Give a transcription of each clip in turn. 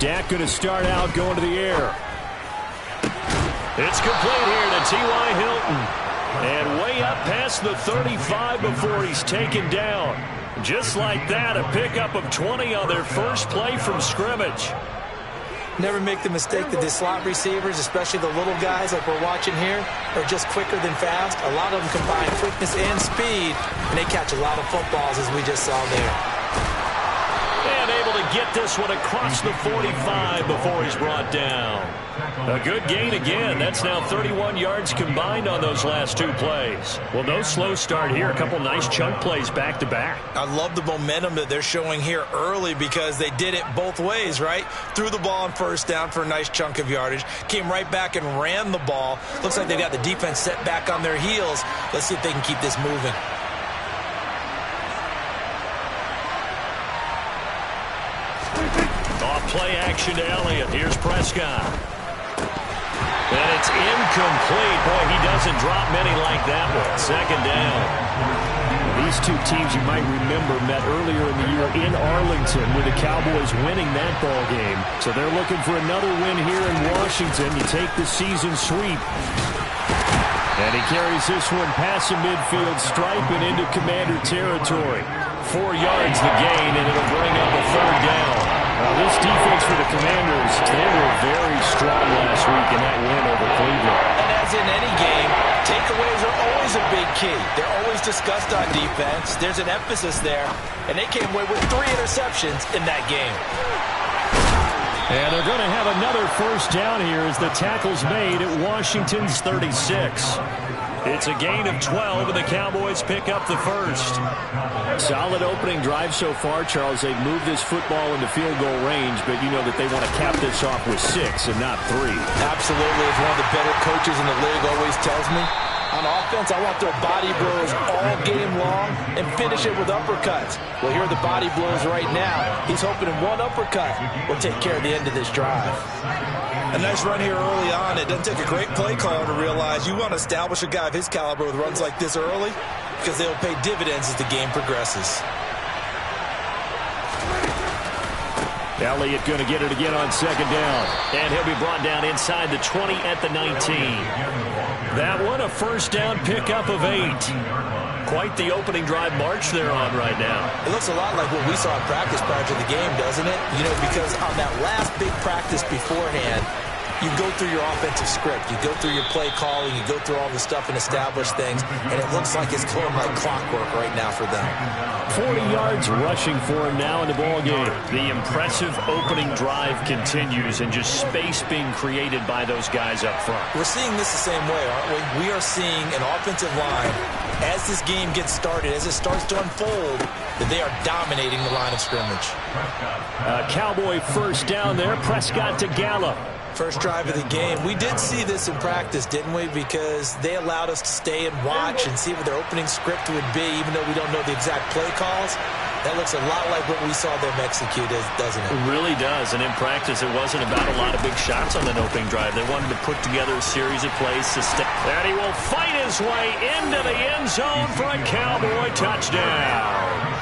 Dak going to start out going to the air. It's complete here to T.Y. Hilton. And way up past the 35 before he's taken down. Just like that, a pickup of 20 on their first play from scrimmage. Never make the mistake that the slot receivers, especially the little guys like we're watching here, are just quicker than fast. A lot of them combine quickness and speed, and they catch a lot of footballs, as we just saw there. And able to get this one across the 45 before he's brought down. A good gain again. That's now 31 yards combined on those last two plays. Well, no slow start here. A couple nice chunk plays back-to-back. I love the momentum that they're showing here early because they did it both ways, right? Threw the ball on first down for a nice chunk of yardage. Came right back and ran the ball. Looks like they got the defense set back on their heels. Let's see if they can keep this moving. Off play action to Elliott. Here's Prescott. And it's incomplete. Boy, he doesn't drop many like that one. Second down. These two teams, you might remember, met earlier in the year in Arlington with the Cowboys winning that ball game. So they're looking for another win here in Washington to take the season sweep. And he carries this one past the midfield stripe and into Commander territory. 4 yards the gain, and it'll bring up a third down. Now, this defense for the Commanders, they were very strong last week in that win over Cleveland. And as in any game, takeaways are always a big key. They're always discussed on defense. There's an emphasis there, and they came away with 3 interceptions in that game. And they're going to have another first down here as the tackle's made at Washington's 36. It's a gain of 12, and the Cowboys pick up the first. Solid opening drive so far, Charles. They've moved this football into field goal range, but you know that they want to cap this off with 6 and not 3. Absolutely. As one of the better coaches in the league always tells me, on offense, I want their body blows all game long and finish it with uppercuts. Well, here are the body blows right now. He's hoping in one uppercut will take care of the end of this drive. A nice run here early on. It doesn't take a great play caller to realize you want to establish a guy of his caliber with runs like this early because they'll pay dividends as the game progresses. Elliott going to get it again on second down. And he'll be brought down inside the 20 at the 19. That one a first down pickup of 8. Quite the opening drive march they're on right now. It looks a lot like what we saw in practice prior to the game, doesn't it? You know, because on that last big practice beforehand, you go through your offensive script. You go through your play calling. You go through all the stuff and establish things. And it looks like it's going like clockwork right now for them. 40 yards rushing for him now in the ball game. The impressive opening drive continues and just space being created by those guys up front. We're seeing this the same way, aren't we? We are seeing an offensive line, as this game gets started, as it starts to unfold, that they are dominating the line of scrimmage. Cowboy first down there. Prescott to Gallup. First drive of the game. We did see this in practice, didn't we? Because they allowed us to stay and watch and see what their opening script would be, even though we don't know the exact play calls. That looks a lot like what we saw them execute, doesn't it? It really does. And in practice, it wasn't about a lot of big shots on that opening drive. They wanted to put together a series of plays to stay. And he will fight his way into the end zone for a Cowboy touchdown.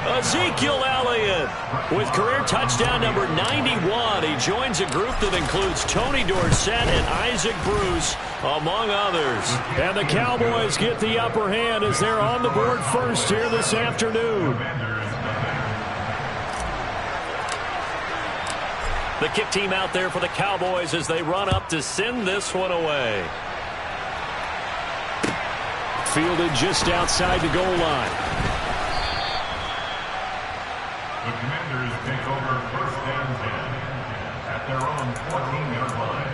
Ezekiel Elliott with career touchdown number 91. He joins a group that includes Tony Dorsett and Isaac Bruce, among others. And the Cowboys get the upper hand as they're on the board first here this afternoon. The kick team out there for the Cowboys as they run up to send this one away. Fielded just outside the goal line. The Commanders take over first and 10 at their own 14-yard line.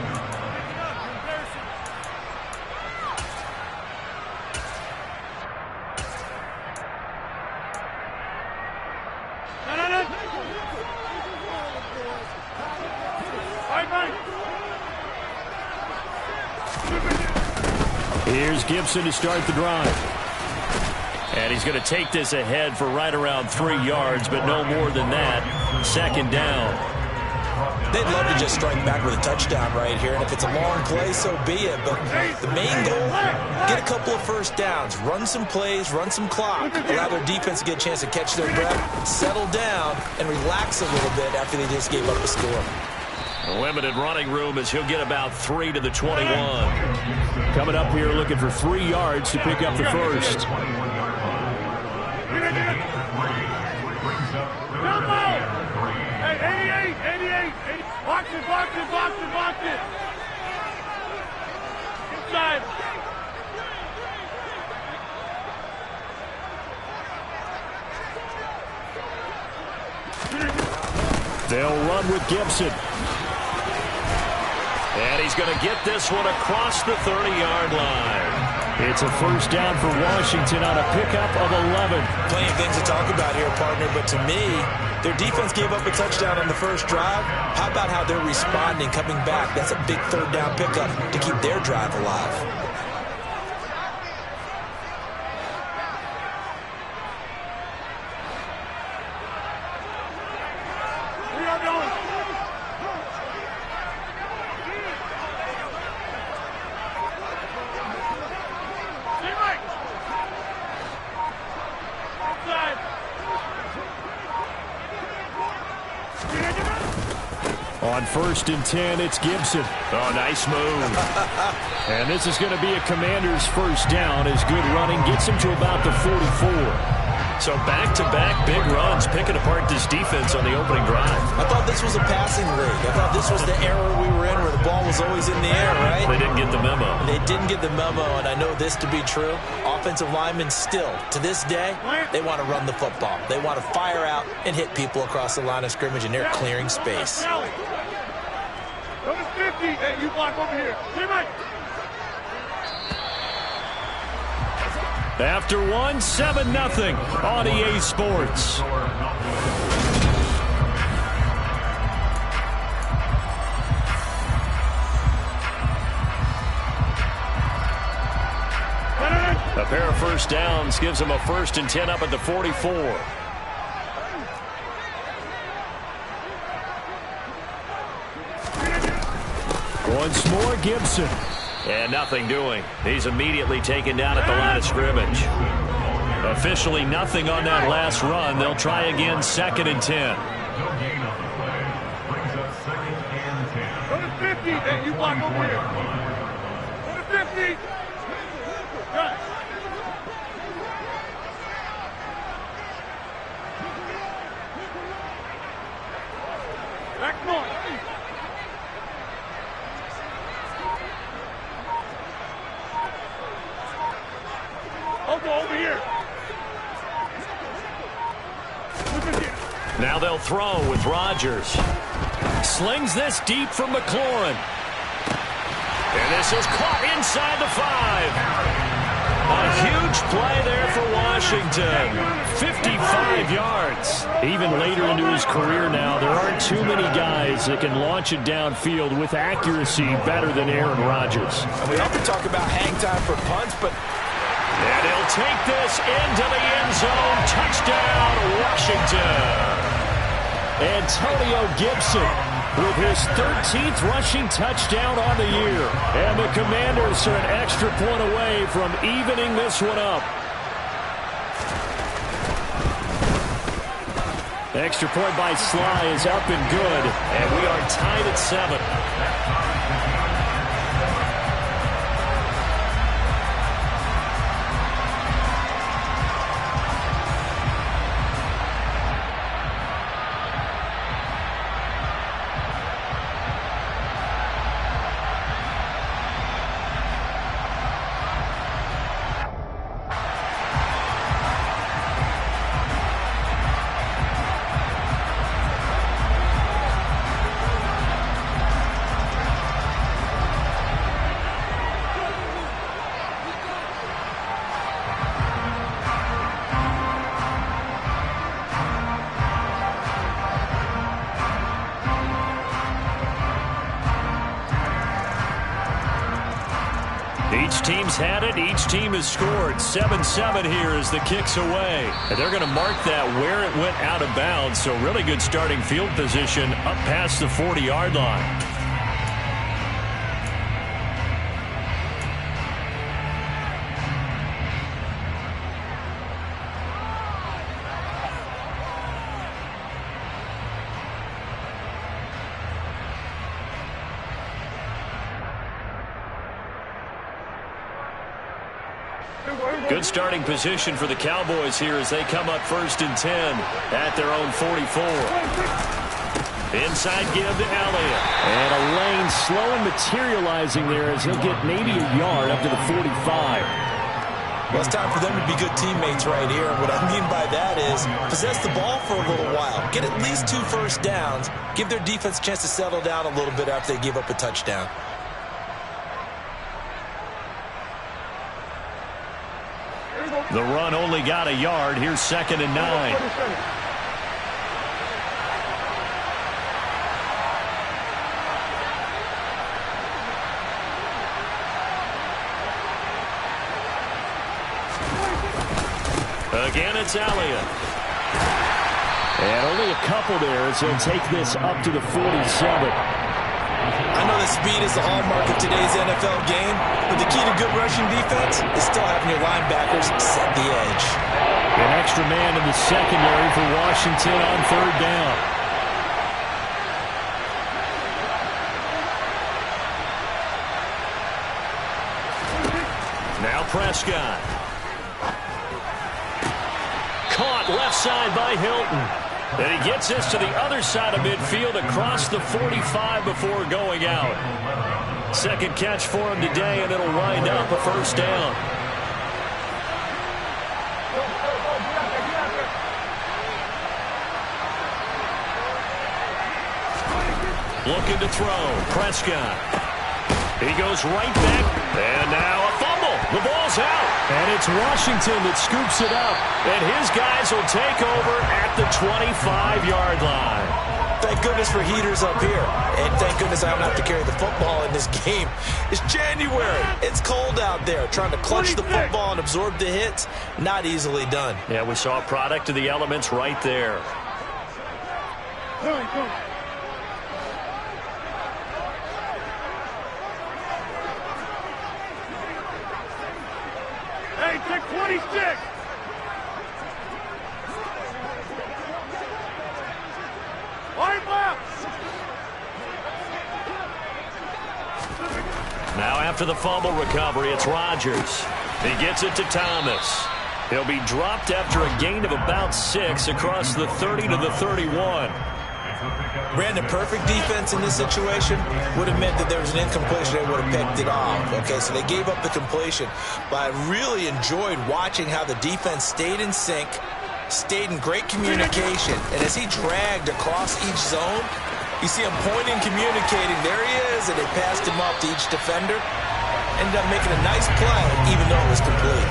Here's Gibson to start the drive. And he's going to take this ahead for right around 3 yards, but no more than that. Second down. They'd love to just strike back with a touchdown right here, and if it's a long play, so be it. But the main goal, get a couple of first downs, run some plays, run some clock, allow their defense to get a chance to catch their breath, settle down, and relax a little bit after they just gave up a score. Limited running room as he'll get about 3 to the 21. Coming up here looking for 3 yards to pick up the first. Hey, 88. Box it. Inside. They'll run with Gibson. And he's going to get this one across the 30-yard line. It's a first down for Washington on a pickup of 11. Plenty of things to talk about here, partner, but to me, their defense gave up a touchdown on the first drive. How about how they're responding, coming back? That's a big third down pickup to keep their drive alive. On 1st and 10, it's Gibson. Oh, nice move. And this is going to be a Commander's first down as good running gets him to about the 44. So back-to-back big runs, picking apart this defense on the opening drive. I thought this was a passing league. I thought this was the era we were in where the ball was always in the air, right? They didn't get the memo. They didn't get the memo, and I know this to be true. Offensive linemen still, to this day, they want to run the football. They want to fire out and hit people across the line of scrimmage, and they're clearing space. Go to 50. Hey, you block over here. After 7-0 on EA Sports. A pair of first downs gives them a 1st and 10 up at the 44. Once more, Gibson. And nothing doing. He's immediately taken down at the line of scrimmage. Officially nothing on that last run. They'll try again, 2nd and 10. Go to 50. Hey, you block over here. Go to 50. Cut. Back more. Over here. Now they'll throw with Rodgers. Slings this deep from McLaurin. And this is caught inside the 5. A huge play there for Washington. 55 yards. Even later into his career now, there aren't too many guys that can launch it downfield with accuracy better than Aaron Rodgers. And we often talk about hang time for punts, but and he'll take this into the end zone. Touchdown, Washington. Antonio Gibson with his 13th rushing touchdown on the year. And the Commanders are an extra point away from evening this one up. Extra point by Sly is up and good. And we are tied at 7. Each team's had it. Each team has scored. 7-7 here as the kick's away. And they're going to mark that where it went out of bounds. So really good starting field position up past the 40-yard line. Good starting position for the Cowboys here as they come up 1st and 10 at their own 44. Inside give to Elliott. And a lane slow and materializing there as he'll get maybe a yard up to the 45. Well, it's time for them to be good teammates right here. And what I mean by that is possess the ball for a little while. Get at least 2 first downs. Give their defense a chance to settle down a little bit after they give up a touchdown. The run only got a yard. Here's 2nd and 9. Again, it's Elliott. And only a couple there as he'll take this up to the 47. I know that speed is the hallmark of today's NFL game, but the key to good rushing defense is still having your linebackers set the edge. An extra man in the secondary for Washington on 3rd down. Now Prescott. Caught left side by Hilton. And he gets this to the other side of midfield across the 45 before going out. 2nd catch for him today, and it'll wind up a 1st down. Looking to throw. Prescott. He goes right back. And now a fumble. The ball's out. And it's Washington that scoops it up. And his guys will take over at the 25-yard line. Thank goodness for heaters up here. And thank goodness I don't have to carry the football in this game. It's January. It's cold out there. Trying to clutch the football and absorb the hits, not easily done. Yeah, we saw a product of the elements right there. Hey, take 26. Line left. Now after the fumble recovery, it's Rodgers. He gets it to Thomas. He'll be dropped after a gain of about 6 across the 30 to the 31. Brandon, perfect defense in this situation would have meant that there was an incompletion. They would have picked it off. Okay, so they gave up the completion. But I really enjoyed watching how the defense stayed in sync, stayed in great communication. And as he dragged across each zone, you see him pointing, communicating. There he is, and they passed him up to each defender. Ended up making a nice play, even though it was complete.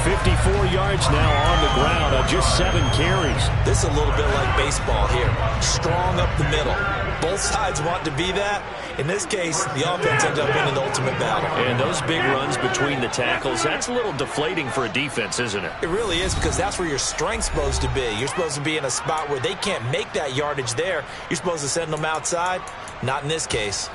54 yards now on the ground on just 7 carries. This is a little bit like baseball here. Strong up the middle. Both sides want to be that. In this case, the offense ended up winning the ultimate battle. And those big runs between the tackles, that's a little deflating for a defense, isn't it? It really is, because that's where your strength's supposed to be. You're supposed to be in a spot where they can't make that yardage there. You're supposed to send them outside. Not in this case.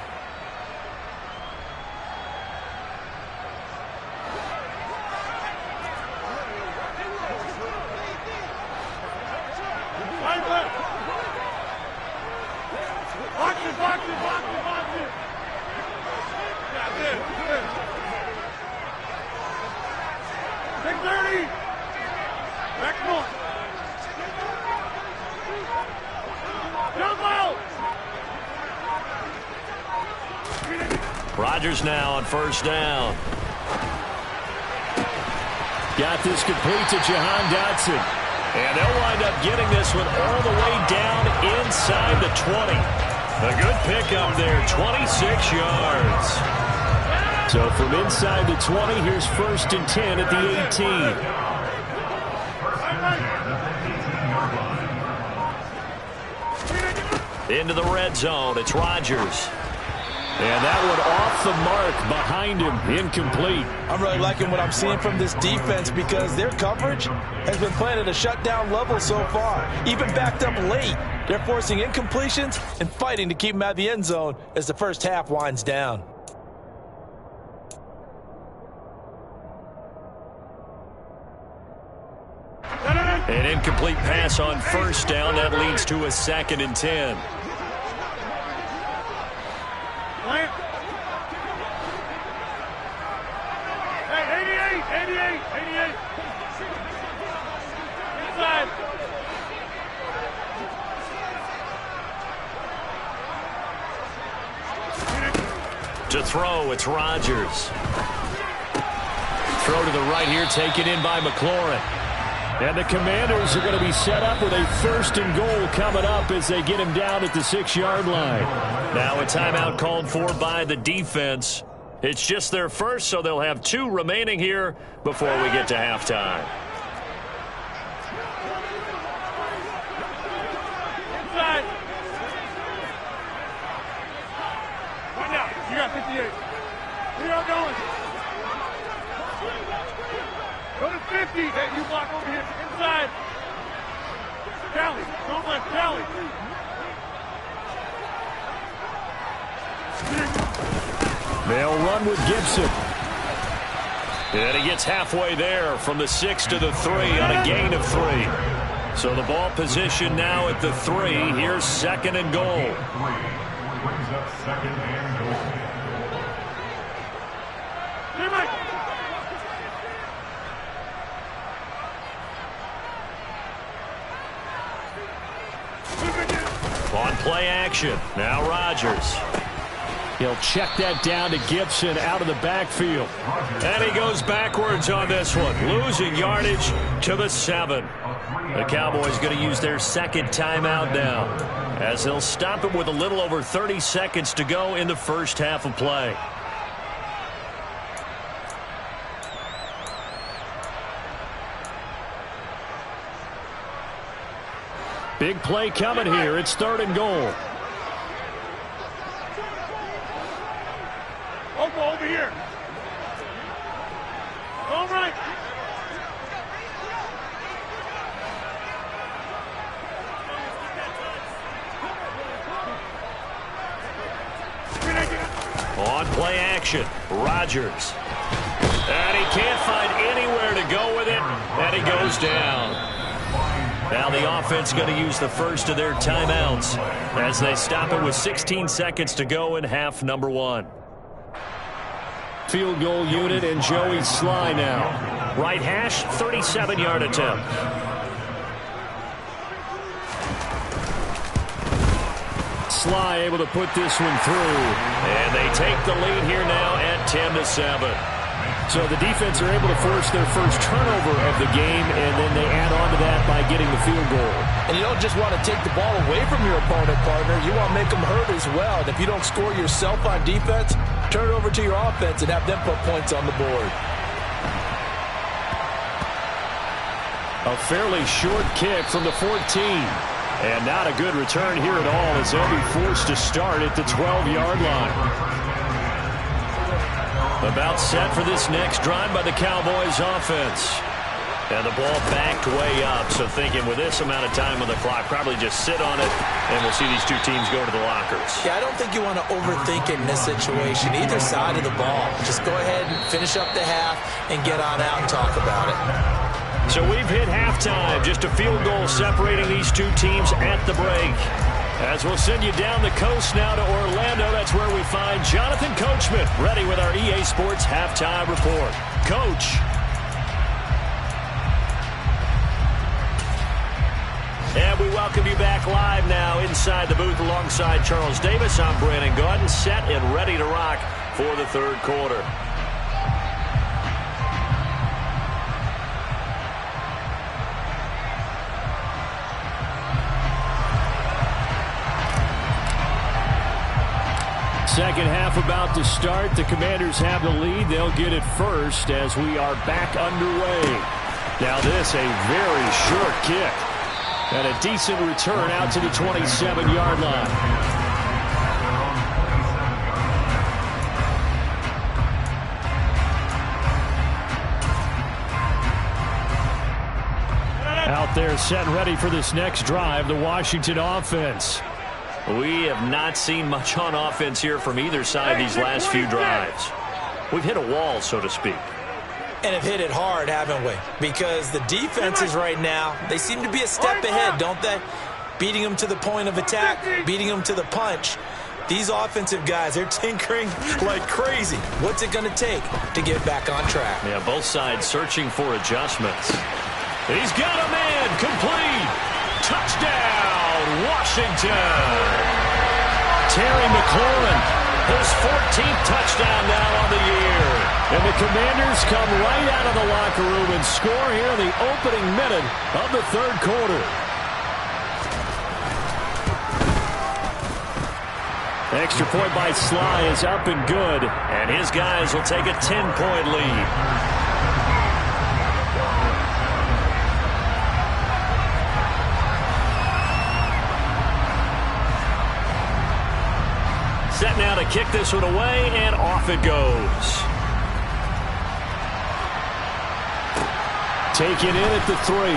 Rodgers now on 1st down. Got this complete to Jahan Dotson. And they'll wind up getting this one all the way down inside the 20. A good pickup there, 26 yards. So from inside the 20, here's 1st and 10 at the 18. Into the red zone, it's Rodgers. And that one off the mark behind him, incomplete. I'm really liking what I'm seeing from this defense because their coverage has been playing at a shutdown level so far. Even backed up late, they're forcing incompletions and fighting to keep them out of the end zone as the first half winds down. An incomplete pass on first down. That leads to a 2nd and 10. Hey, 88. Inside. To throw, it's Rodgers. Throw to the right here, taken in by McLaurin. And the Commanders are going to be set up with a 1st and goal coming up as they get him down at the 6-yard line. Now a timeout called for by the defense. It's just their first, so they'll have 2 remaining here before we get to halftime. Inside. Right now. You got 58. Where y'all going? Go to 50. Hey, you block over here. Inside. Tally. Don't let Tally. They'll run with Gibson. And he gets halfway there from the 6 to the 3 on a gain of 3. So the ball position now at the 3. Here's 2nd and goal. Brings up 2nd and goal. On play action. Now Rodgers. He'll check that down to Gibson out of the backfield. And he goes backwards on this one, losing yardage to the 7. The Cowboys going to use their 2nd timeout now, as they'll stop it with a little over 30 seconds to go in the first half of play. Big play coming here. It's 3rd and goal. Over here. All right. On play action, Rodgers. And he can't find anywhere to go with it, and he goes down. Now the offense going to use the first of their timeouts as they stop it with 16 seconds to go in half number 1. Field goal unit and Joey Sly now. Right hash, 37-yard attempt. Sly able to put this one through. And they take the lead here now at 10-7. So the defense are able to force their first turnover of the game, and then they add on to that by getting the field goal. And you don't just want to take the ball away from your opponent, partner. You want to make them hurt as well. And if you don't score yourself on defense, turn it over to your offense and have them put points on the board. A fairly short kick from the 14. And not a good return here at all as they'll be forced to start at the 12-yard line. About set for this next drive by the Cowboys offense. And the ball backed way up, so thinking with this amount of time on the clock, probably just sit on it, and we'll see these 2 teams go to the lockers. Yeah, I don't think you want to overthink it in this situation, either side of the ball. Just go ahead and finish up the half and get on out and talk about it. So we've hit halftime, just a field goal separating these 2 teams at the break. As we'll send you down the coast now to Orlando, that's where we find Jonathan Coachman ready with our EA Sports Halftime Report. Coach. And we welcome you back live now inside the booth alongside Charles Davis. I'm Brandon Gaudin, set and ready to rock for the 3rd quarter. Second half about to start. The Commanders have the lead. They'll get it first as we are back underway. Now this, a very short kick. And a decent return out to the 27-yard line. They're set and ready for this next drive, the Washington offense. We have not seen much on offense here from either side these last few drives. We've hit a wall, so to speak. And have hit it hard, haven't we? Because the defenses right now, they seem to be a step ahead, don't they? Beating them to the point of attack, beating them to the punch. These offensive guys, they're tinkering like crazy. What's it going to take to get back on track? Yeah, both sides searching for adjustments. He's got a man, complete. Touchdown, Washington. Terry McLaurin, his 14th touchdown now on the year. And the Commanders come right out of the locker room and score here in the opening minute of the third quarter. Extra point by Sly is up and good. And his guys will take a 10-point lead. Set now to kick this one away, and off it goes. Taken in at the 3.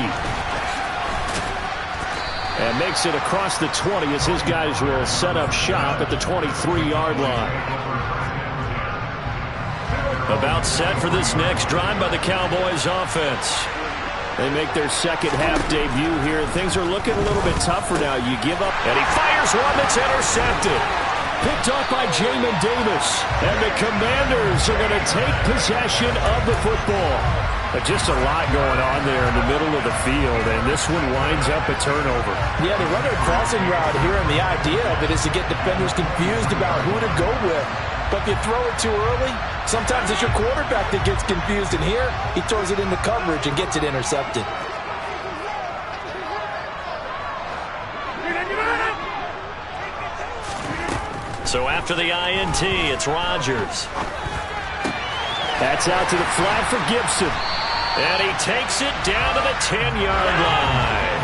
And makes it across the 20 as his guys will set up shop at the 23-yard line. About set for this next drive by the Cowboys offense. They make their second half debut here. Things are looking a little bit tougher now. You give up, and he fires one that's intercepted. Picked off by Jamin Davis. And the Commanders are going to take possession of the football. But just a lot going on there in the middle of the field, and this one winds up a turnover. Yeah, they run a crossing route here, and the idea of it is to get defenders confused about who to go with. But if you throw it too early, sometimes it's your quarterback that gets confused, and here he throws it into coverage and gets it intercepted. So after the INT, it's Rodgers. That's out to the flat for Gibson. And he takes it down to the 10-yard line.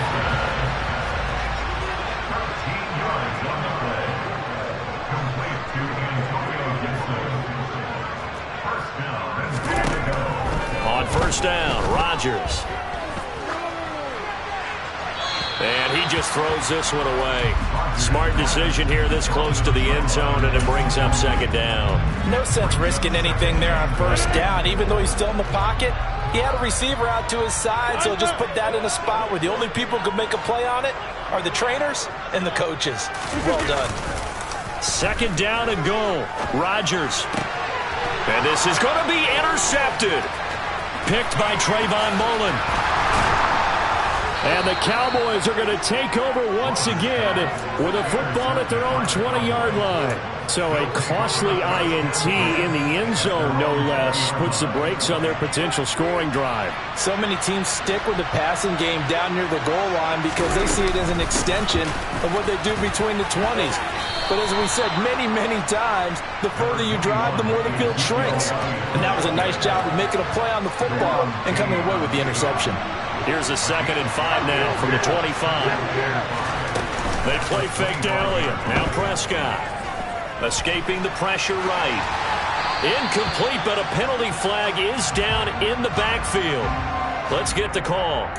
On first down, Rodgers. And he just throws this one away. Smart decision here this close to the end zone, and it brings up second down. No sense risking anything there on first down. Even though he's still in the pocket, he had a receiver out to his side, so just put that in a spot where the only people who can make a play on it are the trainers and the coaches. Well done. Second down and goal. Rodgers. And this is going to be intercepted. Picked by Trayvon Mullen. And the Cowboys are going to take over once again with a football at their own 20-yard line. So a costly INT in the end zone, no less, puts the brakes on their potential scoring drive. So many teams stick with the passing game down near the goal line because they see it as an extension of what they do between the 20s. But as we said many, many times, the further you drive, the more the field shrinks. And that was a nice job of making a play on the football and coming away with the interception. Here's a 2nd and 5 now from the 25. They play fake to Elliott. Now Prescott. Escaping the pressure right. Incomplete, but a penalty flag is down in the backfield. Let's get the call.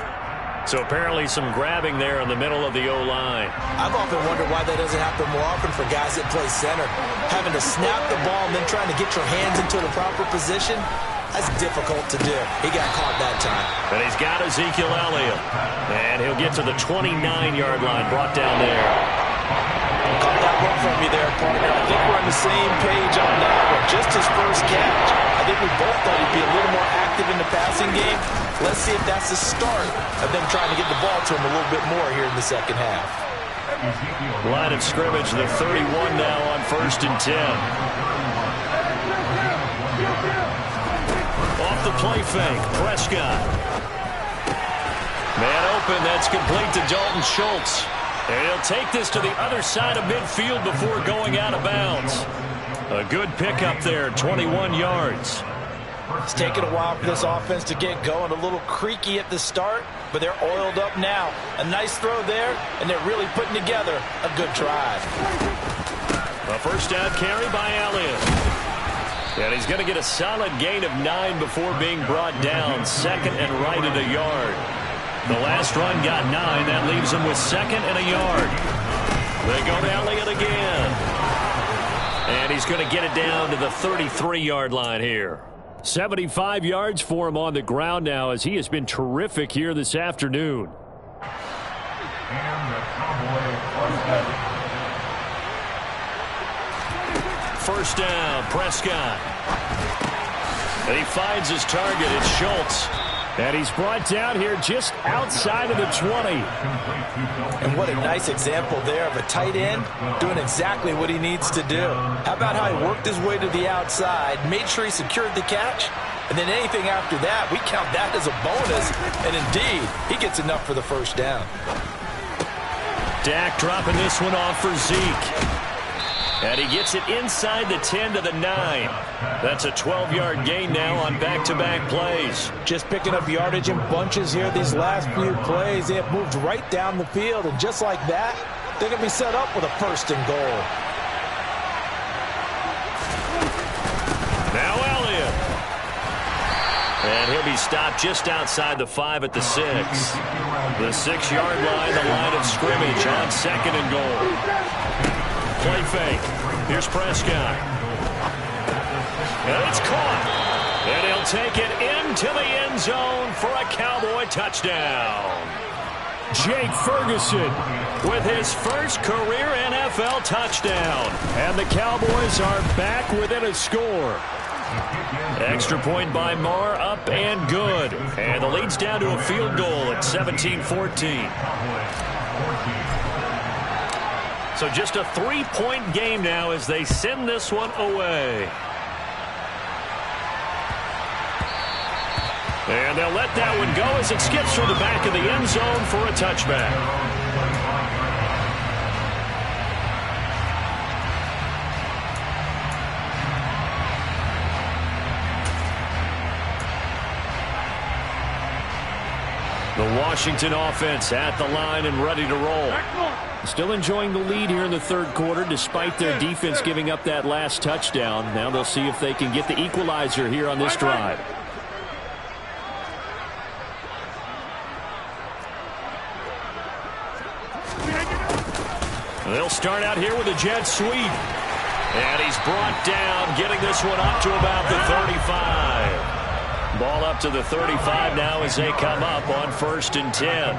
So apparently some grabbing there in the middle of the O-line. I've often wondered why that doesn't happen more often for guys that play center. Having to snap the ball and then trying to get your hands into the proper position, that's difficult to do. He got caught that time. And he's got Ezekiel Elliott. And he'll get to the 29-yard line, brought down there. Caught that one from you there, partner. I think we're on the same page on that one. Just his first catch. I think we both thought he'd be a little more active in the passing game. Let's see if that's the start of them trying to get the ball to him a little bit more here in the second half. Line of scrimmage, the 31 now on 1st and 10. Off the play fake, Prescott. Man open, that's complete to Dalton Schultz. And he'll take this to the other side of midfield before going out of bounds. A good pickup there, 21 yards. It's taken a while for this offense to get going. A little creaky at the start, but they're oiled up now. A nice throw there, and they're really putting together a good drive. A first down carry by Elliott. And he's going to get a solid gain of 9 before being brought down. 2nd and right at a yard. The last run got 9. That leaves him with 2nd and a yard. They go to Elliott again. And he's going to get it down to the 33-yard line here. 75 yards for him on the ground now, as he has been terrific here this afternoon. And the Cowboys First down, Prescott. And he finds his target. It's Schultz. And he's brought down here just outside of the 20. And what a nice example there of a tight end doing exactly what he needs to do. How about how he worked his way to the outside, made sure he secured the catch, and then anything after that, we count that as a bonus. And indeed, he gets enough for the first down. Dak dropping this one off for Zeke. And he gets it inside the 10 to the 9. That's a 12-yard gain now on back-to-back plays. Just picking up yardage in bunches here these last few plays. They have moved right down the field, and just like that, they're going to be set up with a 1st and goal. Now Elliott. And he'll be stopped just outside the 5 at the 6. The 6-yard line, the line of scrimmage on 2nd and goal. Play fake. Here's Prescott. And it's caught. And he'll take it into the end zone for a Cowboy touchdown. Jake Ferguson with his first career NFL touchdown. And the Cowboys are back within a score. Extra point by Marr, up and good. And the lead's down to a field goal at 17-14. So just a 3-point game now as they send this one away. And they'll let that one go as it skips through the back of the end zone for a touchback. The Washington offense at the line and ready to roll. Still enjoying the lead here in the 3rd quarter despite their defense giving up that last touchdown. Now they'll see if they can get the equalizer here on this drive. They'll start out here with a jet sweep. And he's brought down, getting this one up to about the 35. Ball up to the 35 now as they come up on 1st and 10.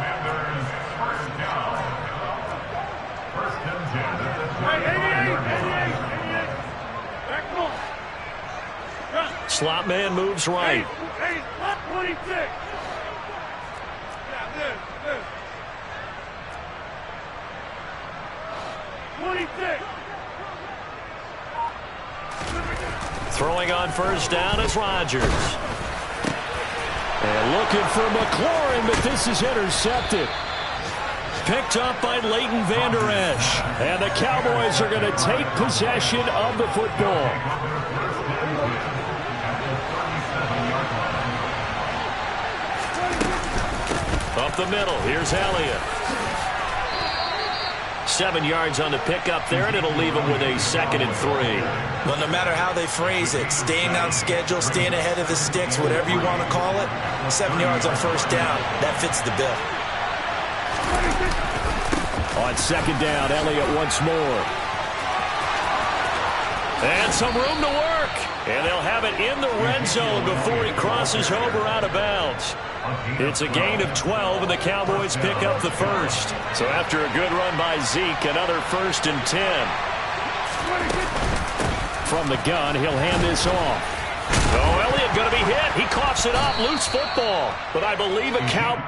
Slot man moves right. Hey, 26. Yeah, this. 26. Throwing on first down is Rodgers. And looking for McLaurin, but this is intercepted. Picked up by Leighton Vander Esch. And the Cowboys are going to take possession of the football. Up the middle, here's Elliott. 7 yards on the pickup there, and it'll leave him with a 2nd and 3. Well, no matter how they phrase it, staying on schedule, staying ahead of the sticks, whatever you want to call it, 7 yards on first down, that fits the bill. On 2nd down, Elliott once more. And some room to work. And they'll have it in the red zone before he crosses over out of bounds. It's a gain of 12, and the Cowboys pick up the first. So after a good run by Zeke, another 1st and 10. From the gun, he'll hand this off. Oh, Elliott going to be hit. He coughs it up. Loose football. But I believe a Cow...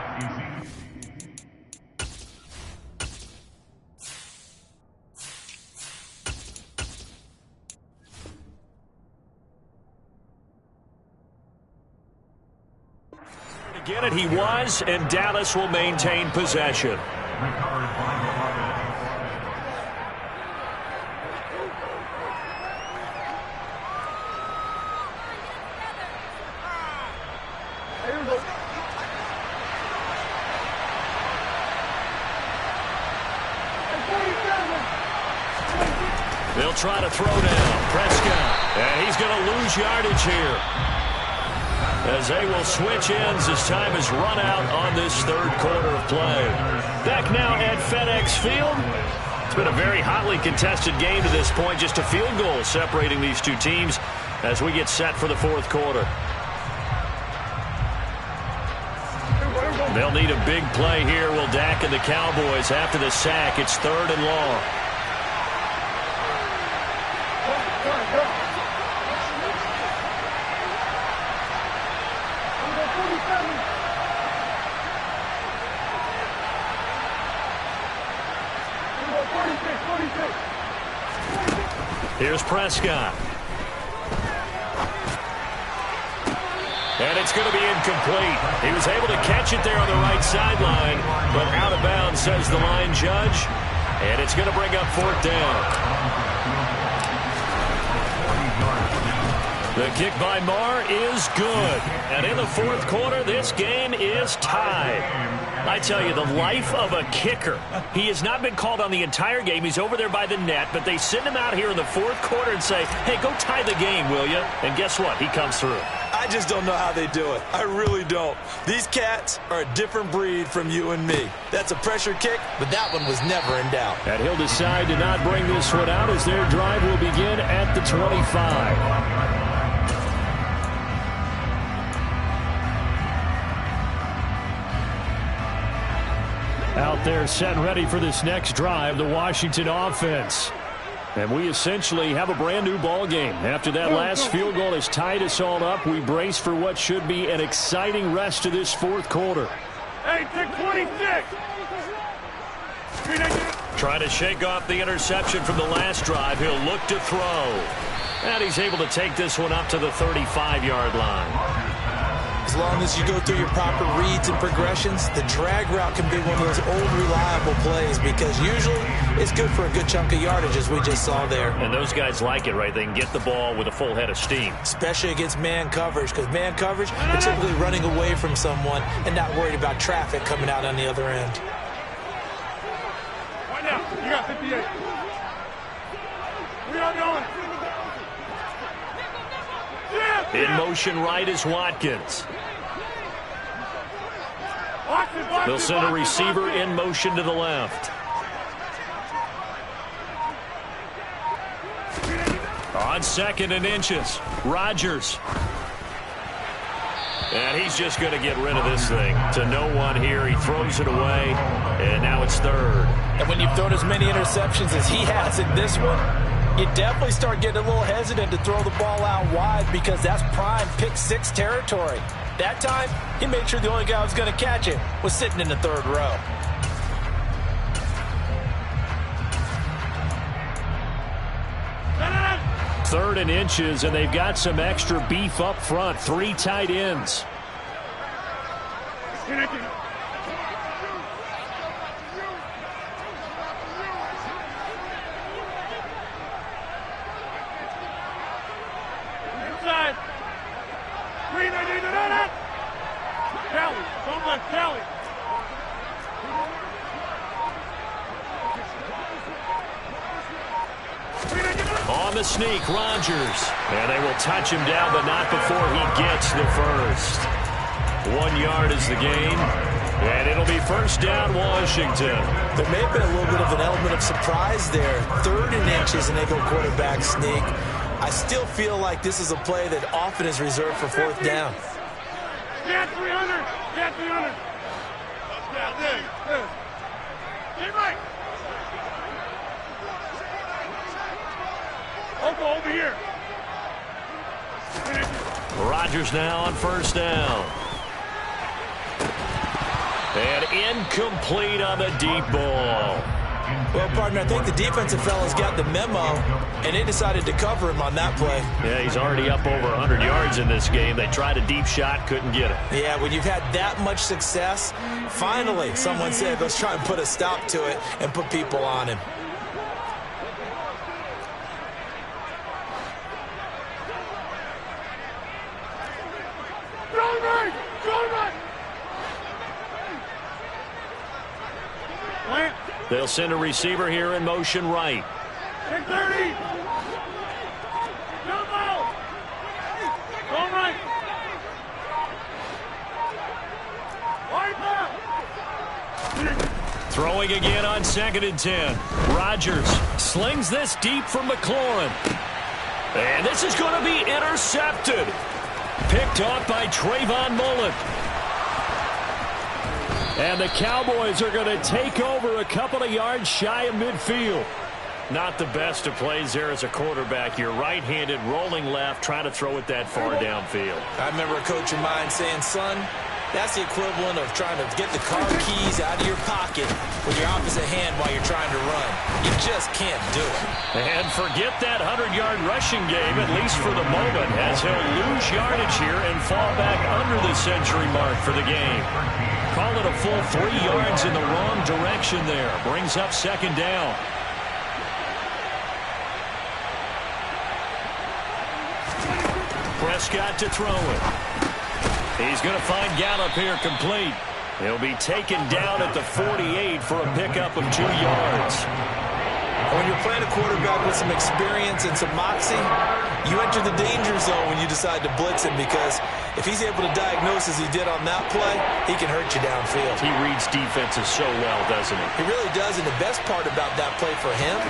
Get it, he was, and Dallas will maintain possession. They'll try to throw down Prescott, and he's going to lose yardage here. as they will switch ends as time has run out on this third quarter of play. Back now at FedEx Field. It's been a very hotly contested game to this point. Just a field goal separating these two teams as we get set for the fourth quarter. They'll need a big play here. Will Dak and the Cowboys after the sack. It's 3rd and long. Here's Prescott. And it's going to be incomplete. He was able to catch it there on the right sideline, but out of bounds, says the line judge. And it's going to bring up 4th down. The kick by Marr is good. And in the fourth quarter, this game is tied. I tell you, the life of a kicker. He has not been called on the entire game. He's over there by the net, but they send him out here in the fourth quarter and say, hey, go tie the game, will you? And guess what? He comes through. I just don't know how they do it. I really don't. These cats are a different breed from you and me. That's a pressure kick, but that one was never in doubt. And he'll decide to not bring this one out as their drive will begin at the 25. Out there set and ready for this next drive, the Washington offense. And we essentially have a brand new ball game. After that last field goal has tied us all up, we brace for what should be an exciting rest of this fourth quarter. Hey, take 26. Trying to shake off the interception from the last drive. He'll look to throw. And he's able to take this one up to the 35-yard line. As long as you go through your proper reads and progressions, the drag route can be one of those old reliable plays because usually it's good for a good chunk of yardage as we just saw there. And those guys like it, right? They can get the ball with a full head of steam. Especially against man coverage because man coverage, they're typically running away from someone and not worried about traffic coming out on the other end. Right now, you got 58. We are going. In motion right is Watkins. They'll send a receiver in motion to the left. On 2nd and inches, Rodgers. And he's just going to get rid of this thing to no one here. He throws it away, and now it's 3rd. And when you've thrown as many interceptions as he has in this one, you definitely start getting a little hesitant to throw the ball out wide because that's prime pick 6 territory. That time, he made sure the only guy who was going to catch it was sitting in the 3rd row. Third and inches, and they've got some extra beef up front. 3 tight ends. Inside. Green, I need it. Kelly, don't let Kelly. On the sneak, Rodgers. And they will touch him down, but not before he gets the first. 1 yard is the gain. And it'll be 1st down, Washington. There may have been a little bit of an element of surprise there. 3rd and inches, and they go quarterback sneak. I still feel like this is a play that often is reserved for 4th down. Get 300. Get 300. Get right. Over here. Rodgers now on 1st down. And incomplete on the deep ball. Well, partner, I think the defensive fellas got the memo, and they decided to cover him on that play. Yeah, he's already up over 100 yards in this game. They tried a deep shot, couldn't get it. Yeah, when you've had that much success, finally someone said, let's try and put a stop to it and put people on him. They'll send a receiver here in motion right. 30. Jump out. Go right. Throwing again on 2nd and 10. Rodgers slings this deep for McLaurin. And this is going to be intercepted. Picked off by Trayvon Mullen. And the Cowboys are going to take over a couple of yards shy of midfield. Not the best of plays there as a quarterback. You're right-handed, rolling left, trying to throw it that far downfield. I remember a coach of mine saying, son, that's the equivalent of trying to get the car keys out of your pocket with your opposite hand while you're trying to run. You just can't do it. And forget that 100-yard rushing game, at least for the moment, as he'll lose yardage here and fall back under the century mark for the game. Call it a full 3 yards in the wrong direction there. Brings up 2nd down. Prescott to throw it. He's going to find Gallup here complete. He'll be taken down at the 48 for a pickup of 2 yards. When you're playing a quarterback with some experience and some moxie, you enter the danger zone when you decide to blitz him, because if he's able to diagnose as he did on that play, he can hurt you downfield. He reads defenses so well, doesn't he? He really does, and the best part about that play for him,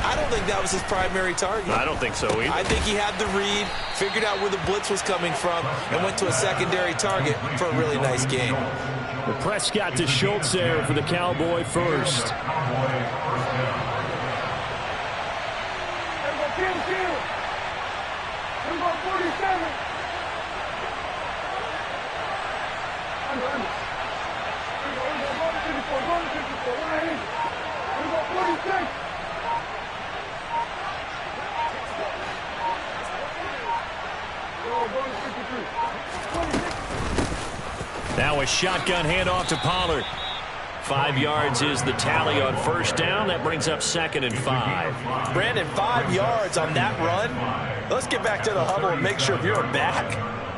I don't think that was his primary target. I don't think so either. I think he had the read, figured out where the blitz was coming from, and went to a secondary target for a really nice game. The Prescott to Schultz there for the Cowboy first. Now a shotgun handoff to Pollard. 5 yards is the tally on first down. That brings up 2nd and 5. Brandon, 5 yards on that run. Let's get back to the huddle and make sure if you're back,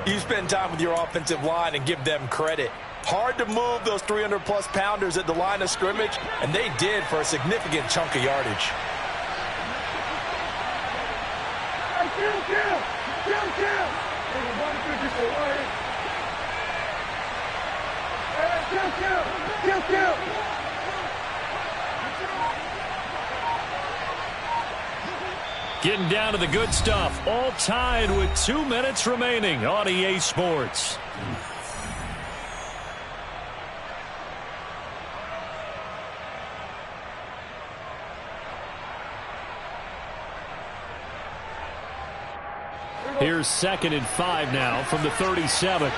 you spend time with your offensive line and give them credit. Hard to move those 300-plus pounders at the line of scrimmage, and they did for a significant chunk of yardage. Getting down to the good stuff. All tied with 2 minutes remaining on EA Sports. Here's 2nd and 5 now from the 37.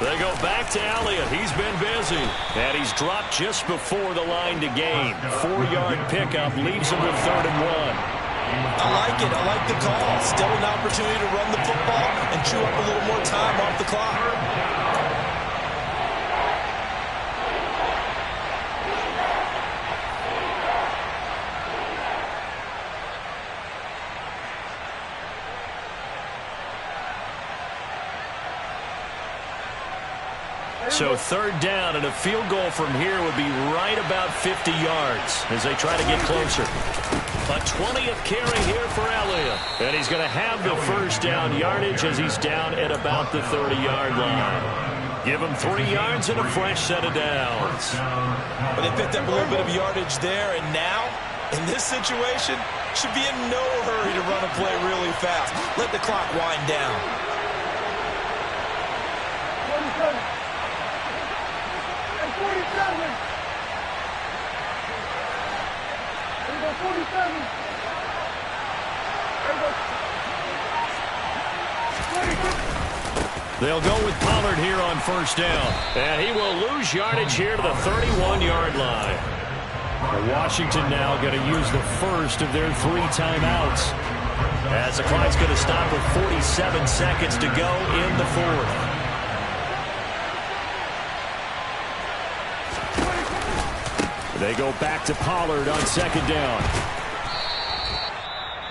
They go back to Elliott. He's been busy. And he's dropped just before the line to gain. 4-yard pickup leaves him with 3rd and 1. I like it. I like the call. Still an opportunity to run the football and chew up a little more time off the clock. So 3rd down, and a field goal from here would be right about 50 yards as they try to get closer. A 20th carry here for Elliott. And he's going to have the first down yardage as he's down at about the 30-yard line. Give him 3 yards and a fresh set of downs. But they picked up a little bit of yardage there, and now, in this situation, should be in no hurry to run a play really fast. Let the clock wind down. 47. They'll go with Pollard here on first down. And he will lose yardage here to the 31-yard line. Washington now going to use the first of their 3 timeouts, as the clock's going to stop with 47 seconds to go in the 4th. They go back to Pollard on 2nd down.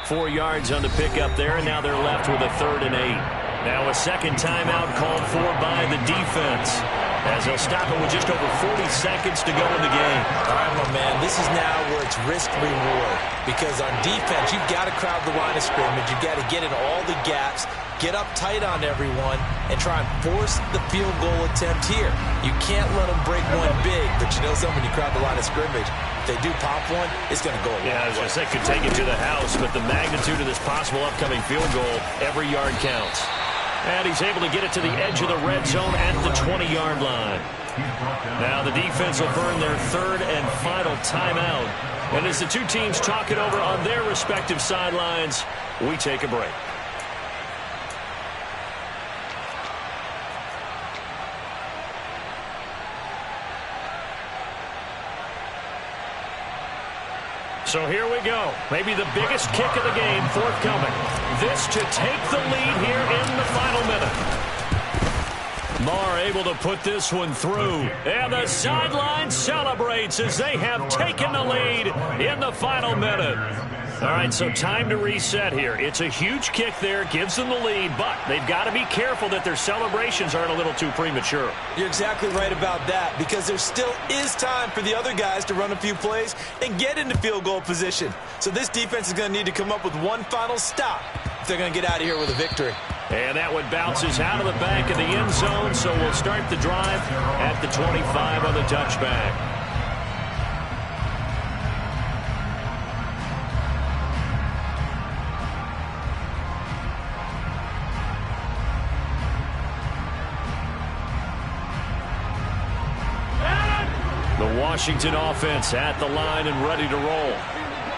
4 yards on the pickup there, and now they're left with a 3rd and 8. Now a second timeout called for by the defense, as they'll stop it with just over 40 seconds to go in the game. All right, my man, this is now where it's risk-reward. because on defense, you've got to crowd the line of scrimmage. You've got to get in all the gaps, get up tight on everyone, and try and force the field goal attempt here. You can't let them break one big, but you know something, when you crowd the line of scrimmage, if they do pop one, it's going to go a long way. Yeah, I was going to say, could take it to the house, but the magnitude of this possible upcoming field goal, every yard counts. And he's able to get it to the edge of the red zone at the 20-yard line. Now the defense will burn their third and final timeout. And as the two teams talk it over on their respective sidelines, we take a break. So here we go. Maybe the biggest kick of the game forthcoming. This to take the lead here in the final minute. Marr able to put this one through. And the sideline celebrates as they have taken the lead in the final minute. All right, so time to reset here. It's a huge kick there, gives them the lead, but they've got to be careful that their celebrations aren't a little too premature. You're exactly right about that, because there still is time for the other guys to run a few plays and get into field goal position. So this defense is going to need to come up with one final stop if they're going to get out of here with a victory. And that one bounces out of the back of the end zone, so we'll start the drive at the 25 on the touchback. The Washington offense at the line and ready to roll.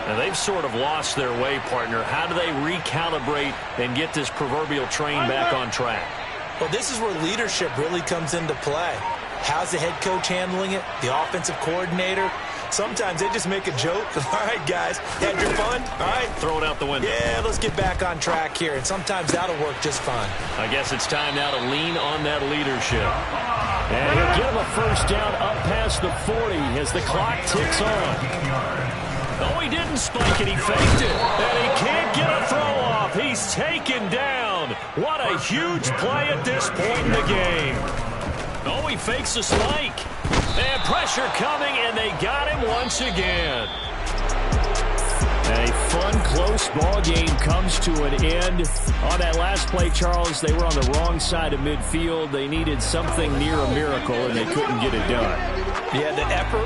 Now, they've sort of lost their way, partner. How do they recalibrate and get this proverbial train back on track? Well, this is where leadership really comes into play. How's the head coach handling it? The offensive coordinator? Sometimes they just make a joke. All right, guys, had your fun? All right. Throw it out the window. Yeah, let's get back on track here. And sometimes that'll work just fine. I guess it's time now to lean on that leadership. And he'll get him a first down up past the 40 as the clock ticks on. Oh, he didn't spike it. He faked it. And he can't get a throw off. He's taken down. What a huge play at this point in the game. Oh, he fakes a spike. And pressure coming, and they got him once again. A fun, close ball game comes to an end. On that last play, Charles, they were on the wrong side of midfield. They needed something near a miracle, and they couldn't get it done. Yeah, the effort,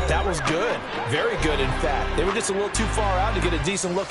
that was good. Very good, in fact. They were just a little too far out to get a decent look.